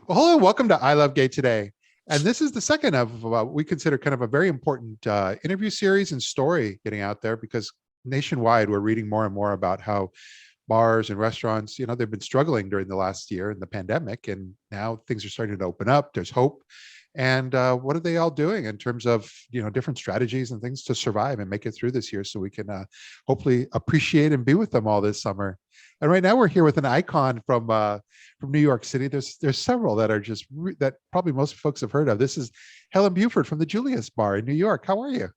Well, hello, welcome to I Love Gay today. And this is the second of what we consider kind of a very important interview series and story getting out there because nationwide we're reading more and more about how bars and restaurants, they've been struggling during the last year in the pandemic, and now things are starting to open up. There's hope. And what are they all doing in terms of, different strategies and things to survive and make it through this year so we can hopefully appreciate and be with them all this summer. And right now we're here with an icon from New York City. There's several that are that probably most folks have heard of. This is Helen Buford from the Julius Bar in New York. How are you?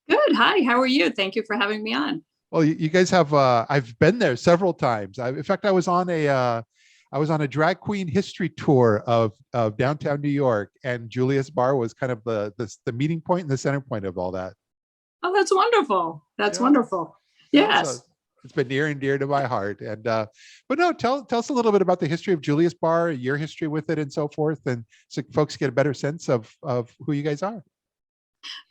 Good. Hi, how are you? Thank you for having me on. Well, you guys have. I've been there several times. In fact, I was on a drag queen history tour of downtown New York, and Julius Bar was kind of the meeting point and the center point of all that. Oh, that's wonderful. That's Yeah. wonderful. Yeah, so Yes. it's been near and dear to my heart. And but no, tell us a little bit about the history of Julius Bar, your history with it, and so forth, and so folks get a better sense of who you guys are.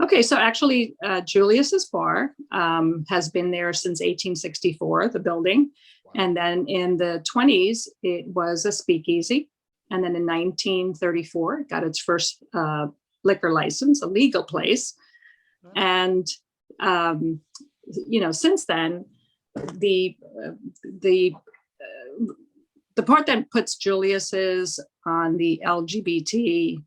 Okay, so actually, Julius's Bar has been there since 1864, the building. Wow. And then in the 20s, it was a speakeasy. And then in 1934, it got its first liquor license, a legal place. And, since then, the part that puts Julius's on the LGBT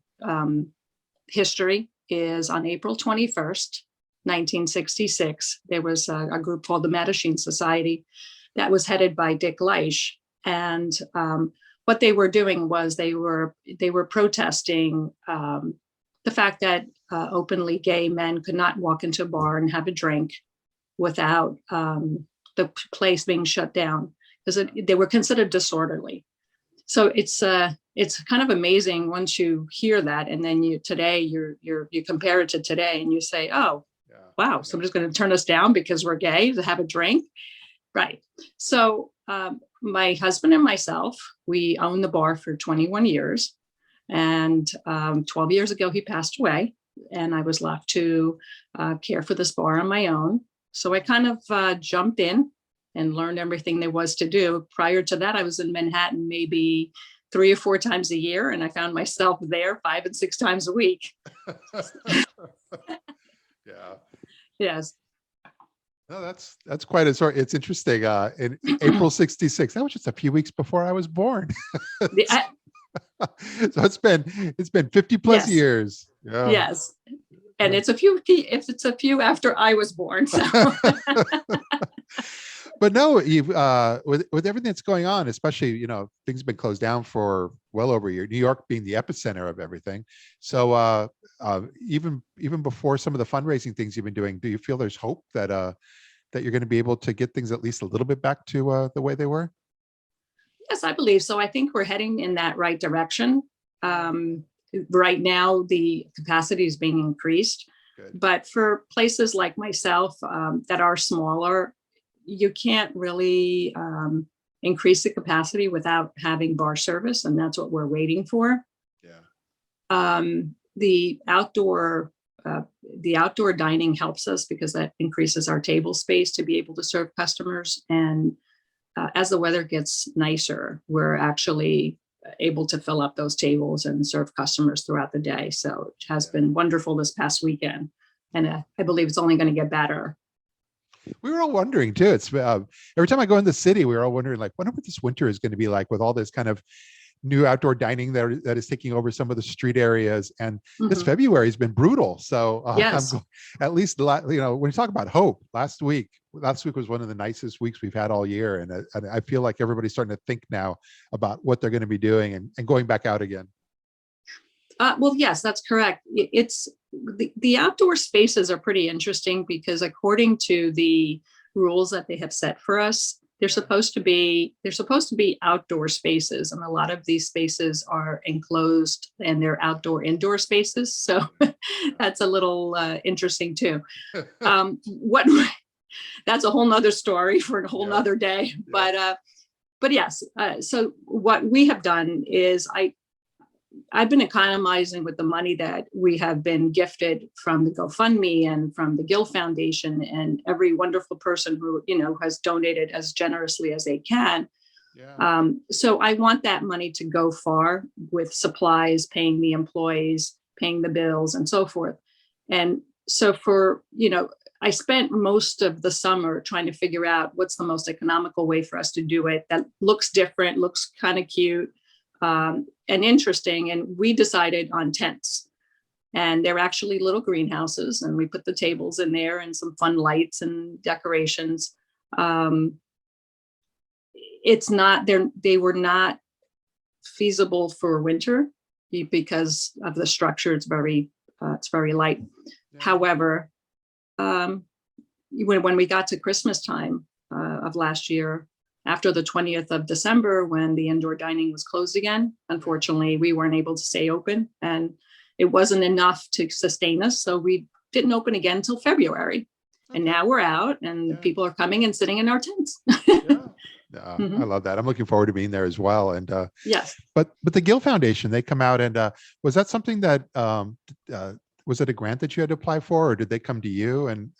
history is on April 21st, 1966. There was a group called the Mattachine Society that was headed by Dick Leish. And what they were doing was they were protesting the fact that openly gay men could not walk into a bar and have a drink without the place being shut down because they were considered disorderly. So it's kind of amazing once you hear that, and then you compare it to today, and you say, "Oh, Yeah. wow, somebody's going to turn us down because we're gay to have a drink," right? So my husband and myself, we owned the bar for 21 years, and 12 years ago he passed away, and I was left to care for this bar on my own. So I kind of jumped in and learned everything there was to do. Prior to that, I was in Manhattan maybe 3 or 4 times a year, and I found myself there 5 and 6 times a week. Yeah. Yes. No, that's quite a story. It's interesting. In April '66, that was just a few weeks before I was born. So it's been 50 plus Yes. years. Yeah. Yes. And it's a few after I was born. So But no, you've with everything that's going on, especially things have been closed down for well over a year. New York being the epicenter of everything. So even before some of the fundraising things you've been doing, do you feel there's hope that you're going to be able to get things at least a little bit back to the way they were? yes, I believe so. I think we're heading in that right direction. Right now, the capacity is being increased. Good. But for places like myself that are smaller, you can't really increase the capacity without having bar service, and that's what we're waiting for. Yeah. The outdoor dining helps us because that increases our table space to be able to serve customers. And as the weather gets nicer, we're actually able to fill up those tables and serve customers throughout the day. So it has been wonderful this past weekend, and I believe it's only going to get better. We were all wondering too. It's every time I go in the city, we were all wondering, like, wonder what this winter is going to be like with all this kind of new outdoor dining that is taking over some of the street areas. And this February has been brutal. So Yes. at least when you talk about hope, last week was one of the nicest weeks we've had all year, and I feel like everybody's starting to think now about what they're going to be doing and going back out again. Well, yes, that's correct. It's the outdoor spaces are pretty interesting because according to the rules that they have set for us, they're supposed to be outdoor spaces, and a lot of these spaces are enclosed and they're outdoor indoor spaces. So that's a little interesting too. That's a whole nother story for a whole nother day. Yeah. But yes. So what we have done is I've been economizing with the money that we have been gifted from the GoFundMe and from the Gill Foundation and every wonderful person who, has donated as generously as they can. Yeah. So I want that money to go far with supplies, paying the employees, paying the bills, and so forth. And so I spent most of the summer trying to figure out what's the most economical way for us to do it that looks different, looks kind of cute, and interesting. And we decided on tents. And they're actually little greenhouses, and we put the tables in there and some fun lights and decorations. They were not feasible for winter because of the structure. It's very light. Yeah. However, when we got to Christmas time of last year, after the 20th of December, when the indoor dining was closed again, unfortunately, we weren't able to stay open, and it wasn't enough to sustain us. So we didn't open again until February. Okay. And now we're out, and people are coming and sitting in our tents. Yeah. I love that. I'm looking forward to being there as well. And Yes. But the Gill Foundation, they come out and was that something that was it a grant that you had to apply for, or did they come to you? And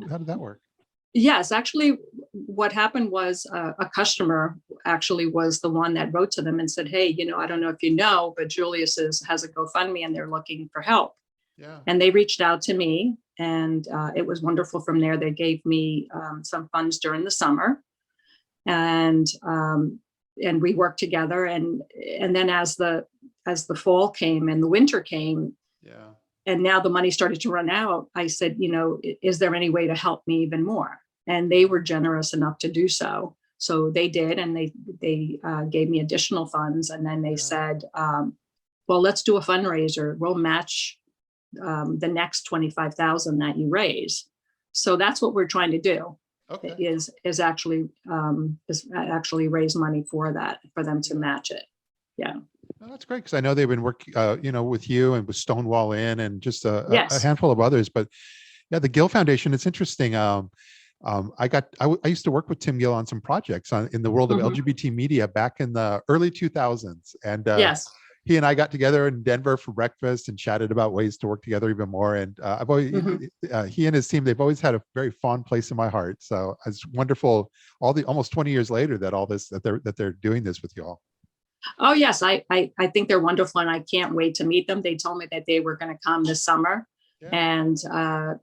how did that work? Yes, actually, what happened was a customer actually was the one that wrote to them and said, "Hey, I don't know if you know, but Julius has a GoFundMe and they're looking for help." Yeah. And they reached out to me, and it was wonderful. From there, they gave me some funds during the summer, and we worked together. And then as the fall came and the winter came, Yeah. and now the money started to run out, I said, is there any way to help me even more? And they were generous enough to do so. So they did, and they gave me additional funds. And then they said, well, let's do a fundraiser. We'll match the next 25,000 that you raise. So that's what we're trying to do. Okay. Is actually raise money for them to match it. Yeah. No, that's great, because I know they've been working, with you and with Stonewall Inn and just a Yes. handful of others. But yeah, the Gill Foundation, it's interesting. I used to work with Tim Gill on some projects in the world of LGBT media back in the early 2000s, and Yes. he and I got together in Denver for breakfast and chatted about ways to work together even more. And I've always he and his team, they've always had a very fond place in my heart. So it's wonderful, almost 20 years later, that they're doing this with you all. Oh, yes. I think they're wonderful, and I can't wait to meet them. They told me that they were going to come this summer. Yeah. And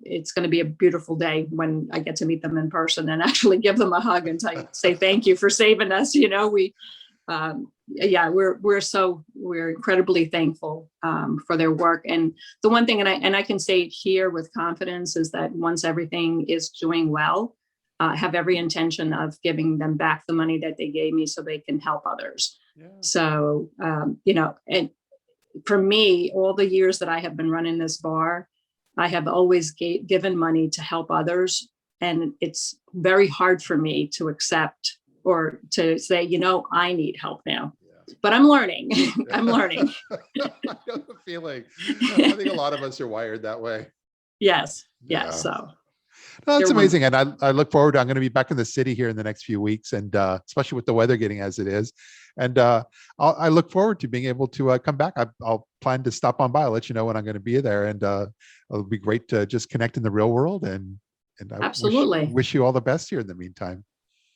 it's going to be a beautiful day when I get to meet them in person and actually give them a hug and say thank you for saving us. We're incredibly thankful for their work. And the one thing, and I can say it here with confidence, is that once everything is doing well, I have every intention of giving them back the money that they gave me so they can help others. Yeah. So, and for me, all the years that I have been running this bar, I have always given money to help others. And it's very hard for me to accept or to say, I need help now. Yeah. But I'm learning. I'm learning. I know the feeling. I think a lot of us are wired that way. Yes. Yeah. So. No, that's amazing. And I look forward to, I'm going to be back in the city here in the next few weeks, and especially with the weather getting as it is. And I look forward to being able to come back. I'll plan to stop on by. I'll let you know when I'm going to be there. And it'll be great to just connect in the real world. And I absolutely wish you all the best here in the meantime.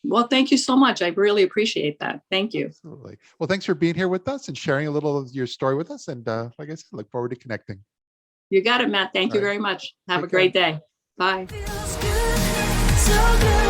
Well, thank you so much. I really appreciate that. Thank you. Absolutely. Well, thanks for being here with us and sharing a little of your story with us. And like I said, look forward to connecting. You got it, Matt. Thank you very much. Have a great day. Bye. Feels good, so good.